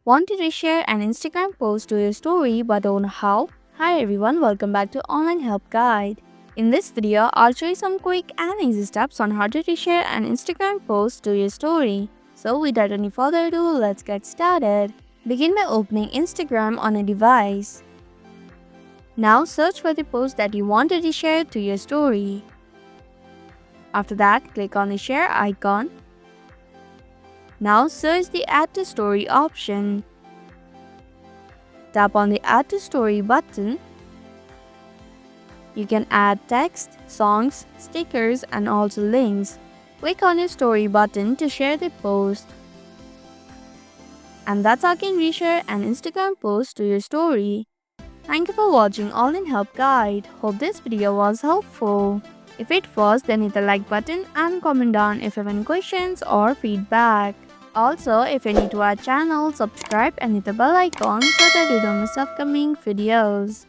Want to reshare an Instagram post to your story but don't know how? Hi everyone, welcome back to Online Help Guide. In this video, I'll show you some quick and easy steps on how to reshare an Instagram post to your story. So without any further ado, let's get started. Begin by opening Instagram on a device. Now search for the post that you want to reshare to your story. After that, click on the share icon. Now search the Add to Story option. Tap on the Add to Story button. You can add text, songs, stickers, and also links. Click on your story button to share the post. And that's how you can reshare an Instagram post to your story. Thank you for watching Online Help Guide. Hope this video was helpful. If it was, then hit the like button and comment down if you have any questions or feedback. Also, if you're new to our channel, subscribe and hit the bell icon so that you don't miss upcoming videos.